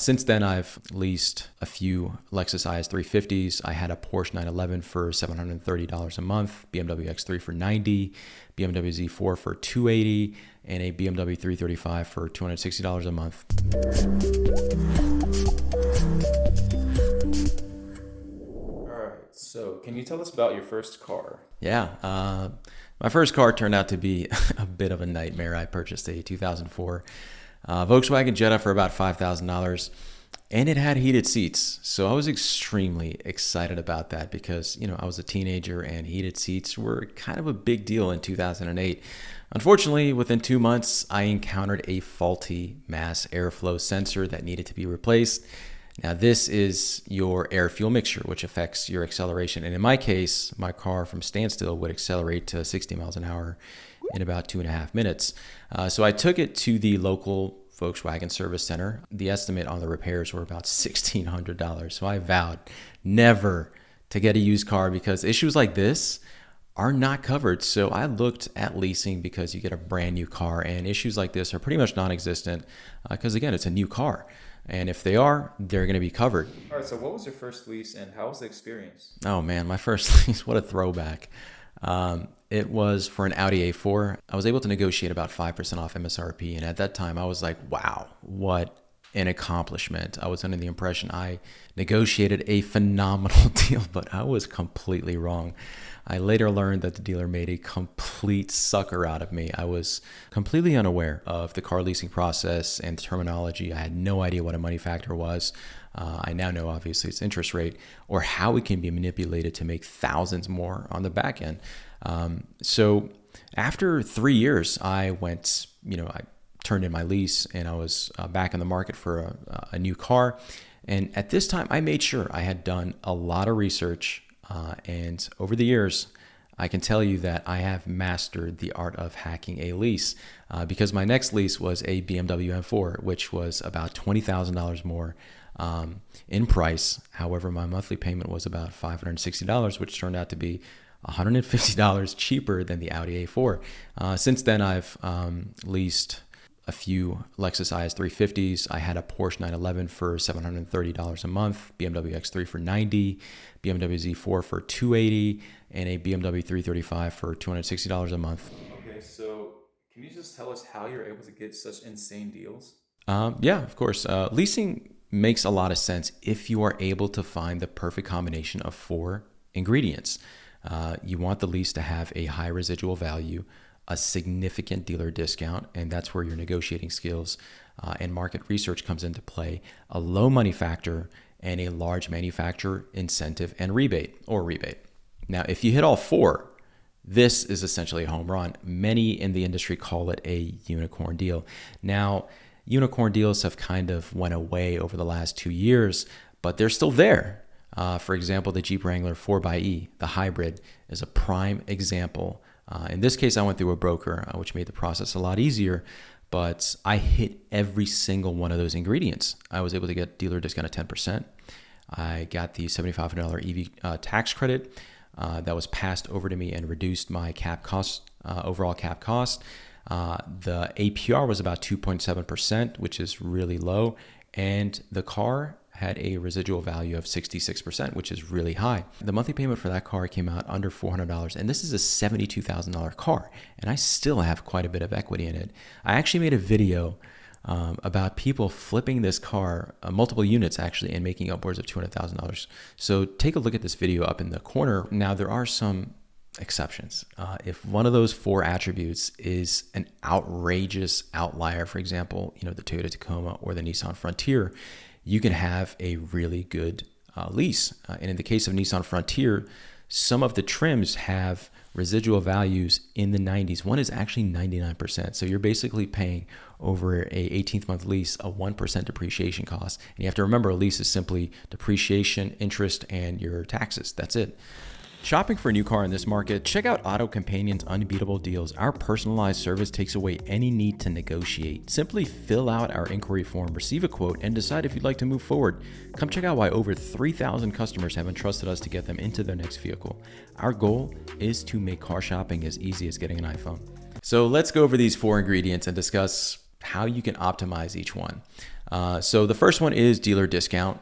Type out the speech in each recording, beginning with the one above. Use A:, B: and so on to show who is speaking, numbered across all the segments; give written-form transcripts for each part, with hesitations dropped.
A: Since then, I've leased a few Lexus IS 350s. I had a Porsche 911 for $730 a month, BMW X3 for $90, BMW Z4 for $280, and a BMW 335 for $260 a month.
B: So, can you tell us about your first car?
A: Yeah, my first car turned out to be a bit of a nightmare. I purchased a 2004 Volkswagen Jetta for about $5,000, and it had heated seats. So I was extremely excited about that because, I was a teenager and heated seats were kind of a big deal in 2008. Unfortunately, within 2 months, I encountered a faulty mass airflow sensor that needed to be replaced. Now, this is your air-fuel mixture, which affects your acceleration. And in my case, my car from standstill would accelerate to 60 miles an hour in about 2.5 minutes. So I took it to the local Volkswagen service center. The estimate on the repairs were about $1,600. So I vowed never to get a used car because issues like this are not covered. So I looked at leasing because you get a brand new car, and issues like this are pretty much non-existent because, again, it's a new car. And if they are, they're going to be covered.
B: All right, so what was your first lease and how was the experience?
A: Oh man, my first lease, what a throwback. It was for an Audi A4. I was able to negotiate about 5% off MSRP. And at that time, I was like, wow, what an accomplishment. I was under the impression I negotiated a phenomenal deal, but I was completely wrong. I later learned that the dealer made a complete sucker out of me. I was completely unaware of the car leasing process and terminology. I had no idea what a money factor was. I now know, obviously, it's interest rate, or how it can be manipulated to make thousands more on the back end. So after 3 years, I went, I turned in my lease and I was back in the market for a new car. And at this time, I made sure I had done a lot of research. And over the years, I can tell you that I have mastered the art of hacking a lease because my next lease was a BMW M4, which was about $20,000 more in price. However, my monthly payment was about $560, which turned out to be $150 cheaper than the Audi A4. Since then, I've leased a few Lexus IS 350s. I had a Porsche 911 for $730 a month, BMW X3 for $90, BMW Z4 for $280, and a BMW 335 for $260 a month.
B: Okay, so can you just tell us how you're able to get such insane deals?
A: Yeah, of course. Leasing makes a lot of sense if you are able to find the perfect combination of 4 ingredients. You want the lease to have a high residual value, a significant dealer discount, and that's where your negotiating skills and market research comes into play, a low money factor, and a large manufacturer incentive and rebate. Now, if you hit all 4, this is essentially a home run. Many in the industry call it a unicorn deal. Now, unicorn deals have kind of went away over the last 2 years, but they're still there. For example, the Jeep Wrangler 4xe, the hybrid, is a prime example. In this case, I went through a broker, which made the process a lot easier, but I hit every single one of those ingredients. I was able to get dealer discount at 10%. I got the $7,500 EV tax credit that was passed over to me and reduced my cap cost, overall cap cost. The APR was about 2.7%, which is really low, and the car had a residual value of 66%, which is really high. The monthly payment for that car came out under $400, and this is a $72,000 car, and I still have quite a bit of equity in it. I actually made a video about people flipping this car, multiple units actually, and making upwards of $200,000. So take a look at this video up in the corner. Now, there are some exceptions. If one of those 4 attributes is an outrageous outlier, for example, the Toyota Tacoma or the Nissan Frontier, you can have a really good lease. And in the case of Nissan Frontier, some of the trims have residual values in the 90s. One is actually 99%. So you're basically paying over a 18th month lease a 1% depreciation cost. And you have to remember, a lease is simply depreciation, interest, and your taxes. That's it. Shopping for a new car in this market? Check out AutoCompanion's unbeatable deals. Our personalized service takes away any need to negotiate. Simply fill out our inquiry form, receive a quote, and decide if you'd like to move forward. Come check out why over 3,000 customers have entrusted us to get them into their next vehicle. Our goal is to make car shopping as easy as getting an iPhone. So let's go over these 4 ingredients and discuss how you can optimize each one. So the first one is dealer discount.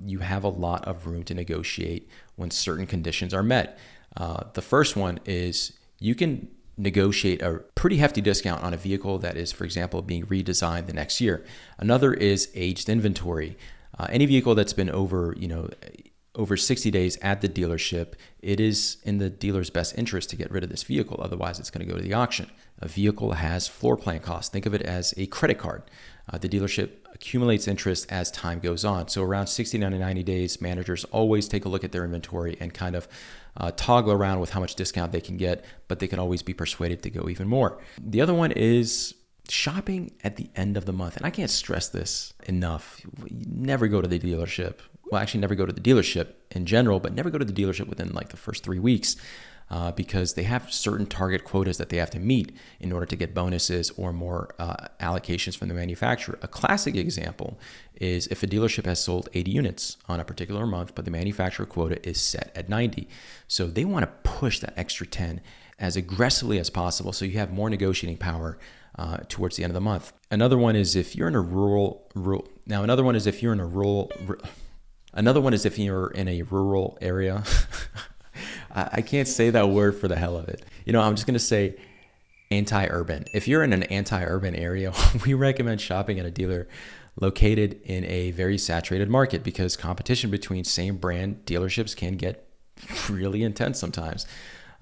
A: You have a lot of room to negotiate when certain conditions are met. The first one is you can negotiate a pretty hefty discount on a vehicle that is, for example, being redesigned the next year. Another is aged inventory. Any vehicle that's been over 60 days at the dealership, it is in the dealer's best interest to get rid of this vehicle. Otherwise, it's going to go to the auction. A vehicle has floor plan costs. Think of it as a credit card. The dealership accumulates interest as time goes on. So around 60 to 90 days, managers always take a look at their inventory and kind of toggle around with how much discount they can get, but they can always be persuaded to go even more. The other one is shopping at the end of the month. And I can't stress this enough. You never go to the dealership. Well, actually never go to the dealership in general, but never go to the dealership within like the first 3 weeks. Because they have certain target quotas that they have to meet in order to get bonuses or more allocations from the manufacturer. A classic example is if a dealership has sold 80 units on a particular month, but the manufacturer quota is set at 90. So they want to push that extra 10 as aggressively as possible so you have more negotiating power towards the end of the month. Another one is if you're in a another one is if you're in a rural area. I can't say that word for the hell of it. I'm just going to say anti-urban. If you're in an anti-urban area, we recommend shopping at a dealer located in a very saturated market because competition between same brand dealerships can get really intense sometimes.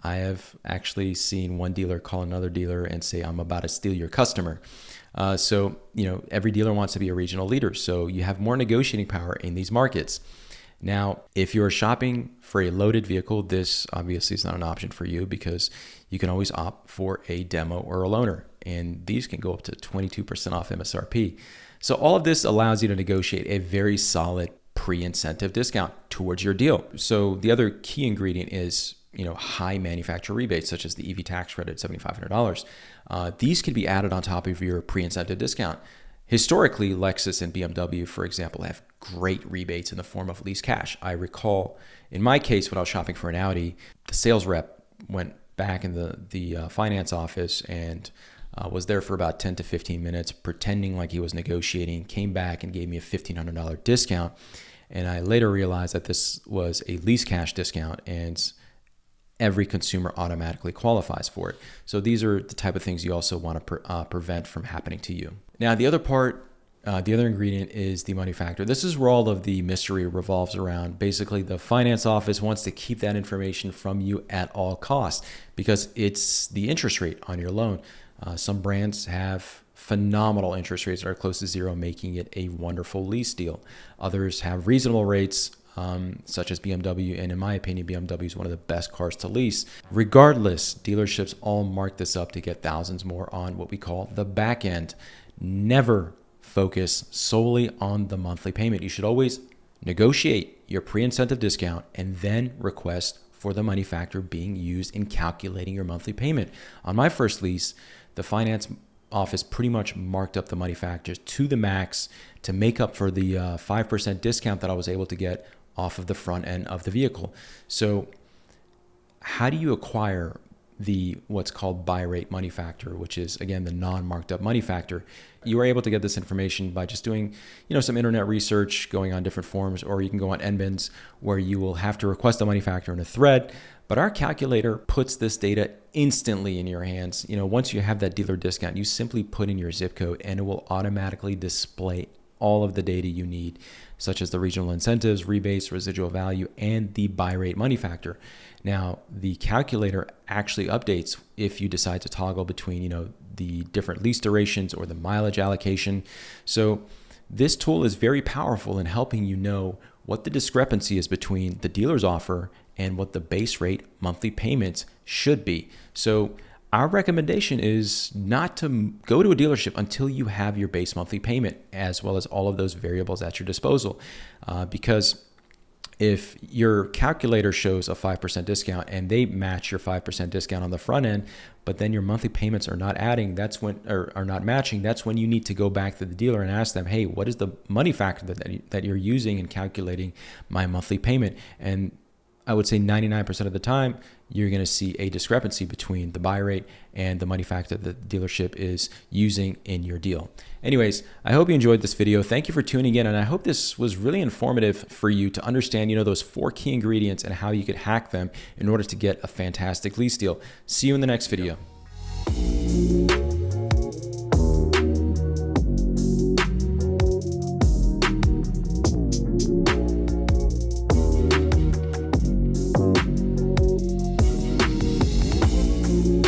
A: I have actually seen one dealer call another dealer and say, "I'm about to steal your customer." So every dealer wants to be a regional leader. So you have more negotiating power in these markets. Now, if you're shopping for a loaded vehicle, this obviously is not an option for you because you can always opt for a demo or a loaner, and these can go up to 22% off MSRP. So all of this allows you to negotiate a very solid pre-incentive discount towards your deal. So the other key ingredient is high manufacturer rebates, such as the EV tax credit, $7,500. These can be added on top of your pre-incentive discount. Historically, Lexus and BMW, for example, have great rebates in the form of lease cash. I recall, in my case, when I was shopping for an Audi, the sales rep went back in the finance office and was there for about 10 to 15 minutes, pretending like he was negotiating, came back and gave me a $1,500 discount. And I later realized that this was a lease cash discount and every consumer automatically qualifies for it. So these are the type of things you also want to prevent from happening to you. Now, the other ingredient is the money factor. This is where all of the mystery revolves around. Basically, the finance office wants to keep that information from you at all costs because it's the interest rate on your loan. Some brands have phenomenal interest rates that are close to zero, making it a wonderful lease deal. Others have reasonable rates, such as BMW, and in my opinion, BMW is one of the best cars to lease. Regardless, dealerships all mark this up to get thousands more on what we call the back end. Never focus solely on the monthly payment. You should always negotiate your pre-incentive discount and then request for the money factor being used in calculating your monthly payment. On my first lease, the finance office pretty much marked up the money factors to the max to make up for the 5% discount that I was able to get off of the front end of the vehicle. So how do you acquire the what's called buy rate money factor, which is again the non-marked up money factor? You are able to get this information by just doing some internet research, going on different forums, or you can go on NBINs where you will have to request a money factor in a thread. But our calculator puts this data instantly in your hands. Once you have that dealer discount, you simply put in your zip code and it will automatically display all of the data you need, such as the regional incentives, rebates, residual value, and the buy rate money factor. Now, the calculator actually updates if you decide to toggle between, the different lease durations or the mileage allocation. So this tool is very powerful in helping you know what the discrepancy is between the dealer's offer and what the base rate monthly payments should be. So our recommendation is not to go to a dealership until you have your base monthly payment, as well as all of those variables at your disposal. Because if your calculator shows a 5% discount and they match your 5% discount on the front end, but then your monthly payments are not adding, are not matching, that's when you need to go back to the dealer and ask them, hey, what is the money factor that you're using in calculating my monthly payment? And I would say 99% of the time, you're going to see a discrepancy between the buy rate and the money factor that the dealership is using in your deal. Anyways, I hope you enjoyed this video. Thank you for tuning in, and I hope this was really informative for you to understand, those 4 key ingredients and how you could hack them in order to get a fantastic lease deal. See you in the next video.